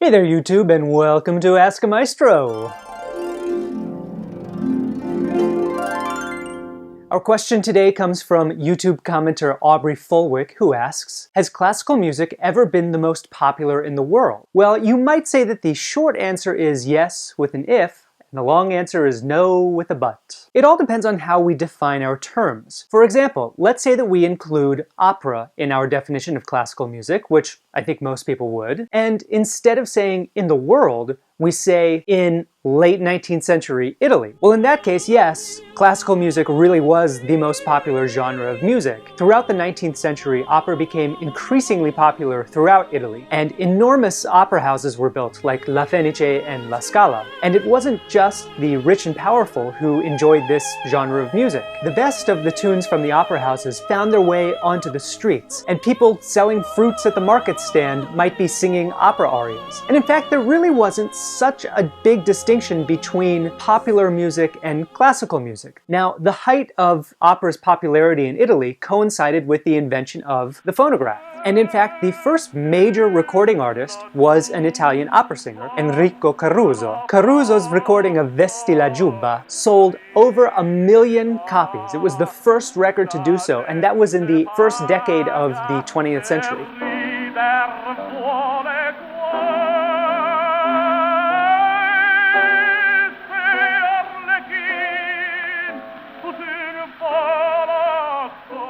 Hey there YouTube and welcome to Ask a Maestro! Our question today comes from YouTube commenter Aubrey Fulwick, who asks, has classical music ever been the most popular in the world? Well, you might say that the short answer is yes with an if, and the long answer is no with a but. It all depends on how we define our terms. For example, let's say that we include opera in our definition of classical music, which I think most people would, and instead of saying in the world, we say in late 19th century Italy. Well, in that case, yes, classical music really was the most popular genre of music. Throughout the 19th century, opera became increasingly popular throughout Italy, and enormous opera houses were built, like La Fenice and La Scala. And it wasn't just the rich and powerful who enjoyed this genre of music. The best of the tunes from the opera houses found their way onto the streets, and people selling fruits at the market stand might be singing opera arias. And in fact, there really wasn't such a big distinction between popular music and classical music. Now, the height of opera's popularity in Italy coincided with the invention of the phonograph. And in fact, the first major recording artist was an Italian opera singer, Enrico Caruso. Caruso's recording of Vesti la giubba sold over 1 million copies. It was the first record to do so, and that was in the first decade of the 20th century.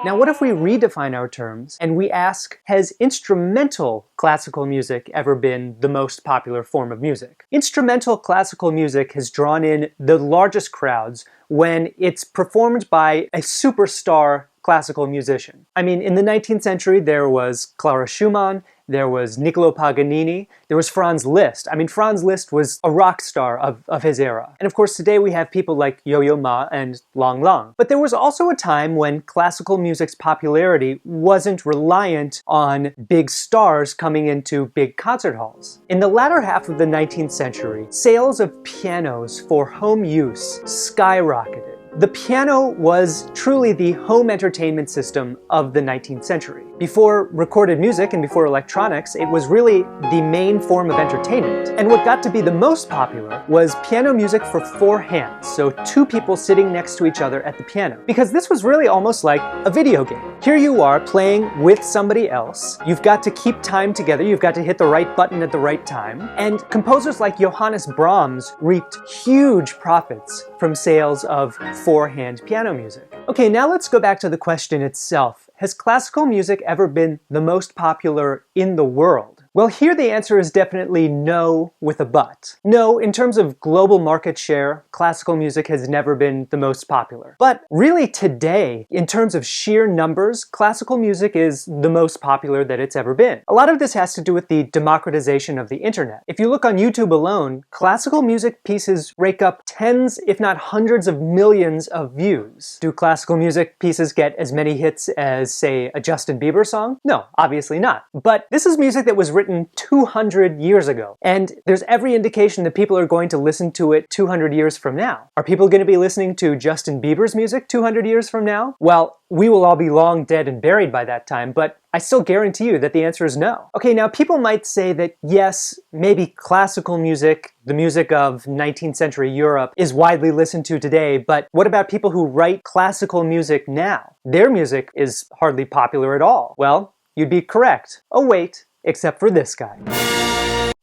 Now, what if we redefine our terms and we ask, has instrumental classical music ever been the most popular form of music? Instrumental classical music has drawn in the largest crowds when it's performed by a superstar classical musician. I mean, in the 19th century, there was Clara Schumann, there was Niccolo Paganini, there was Franz Liszt. I mean, Franz Liszt was a rock star of his era. And of course, today we have people like Yo-Yo Ma and Lang Lang. But there was also a time when classical music's popularity wasn't reliant on big stars coming into big concert halls. In the latter half of the 19th century, sales of pianos for home use skyrocketed. The piano was truly the home entertainment system of the 19th century. Before recorded music and before electronics, it was really the main form of entertainment. And what got to be the most popular was piano music for 4 hands, so 2 people sitting next to each other at the piano. Because this was really almost like a video game. Here you are playing with somebody else, you've got to keep time together, you've got to hit the right button at the right time, and composers like Johannes Brahms reaped huge profits from sales of 4-hand piano music. Okay, now let's go back to the question itself. Has classical music ever been the most popular in the world? Well, here the answer is definitely no with a but. No, in terms of global market share, classical music has never been the most popular. But really today, in terms of sheer numbers, classical music is the most popular that it's ever been. A lot of this has to do with the democratization of the internet. If you look on YouTube alone, classical music pieces rake up tens, if not hundreds of millions of views. Do classical music pieces get as many hits as, say, a Justin Bieber song? No, obviously not. But this is music that was written 200 years ago. And there's every indication that people are going to listen to it 200 years from now. Are people going to be listening to Justin Bieber's music 200 years from now? Well, we will all be long dead and buried by that time, but I still guarantee you that the answer is no. Okay, now people might say that yes, maybe classical music, the music of 19th century Europe, is widely listened to today, but what about people who write classical music now? Their music is hardly popular at all. Well, you'd be correct. Oh wait, except for this guy.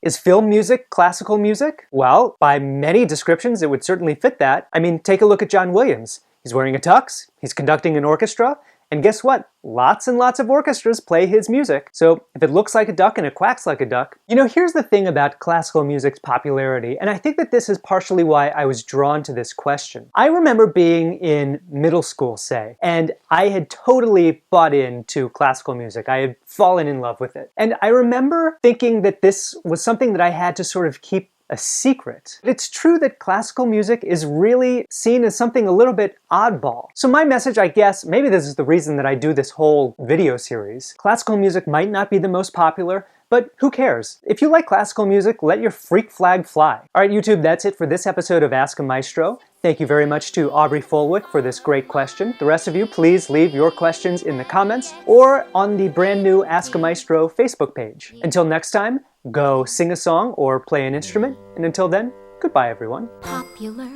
Is film music classical music? Well, by many descriptions, it would certainly fit that. I mean, take a look at John Williams. He's wearing a tux, he's conducting an orchestra, and guess what? Lots and lots of orchestras play his music. So if it looks like a duck and it quacks like a duck. You know, here's the thing about classical music's popularity, and I think that this is partially why I was drawn to this question. I remember being in middle school, say, and I had totally bought into classical music. I had fallen in love with it. And I remember thinking that this was something that I had to sort of keep a secret. It's true that classical music is really seen as something a little bit oddball. So my message, I guess, maybe this is the reason that I do this whole video series. Classical music might not be the most popular, but who cares? If you like classical music, let your freak flag fly. Alright YouTube, that's it for this episode of Ask a Maestro. Thank you very much to Aubrey Fulwick for this great question. The rest of you, please leave your questions in the comments or on the brand new Ask a Maestro Facebook page. Until next time, Go sing a song or play an instrument, and until then, goodbye everyone. Popular,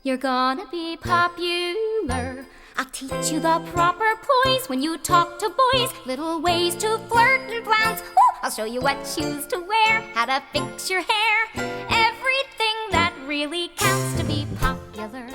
you're gonna be popular. I'll teach you the proper poise when you talk to boys. Little ways to flirt and flounce. Ooh, I'll show you what shoes to wear, how to fix your hair. Everything that really counts to be popular.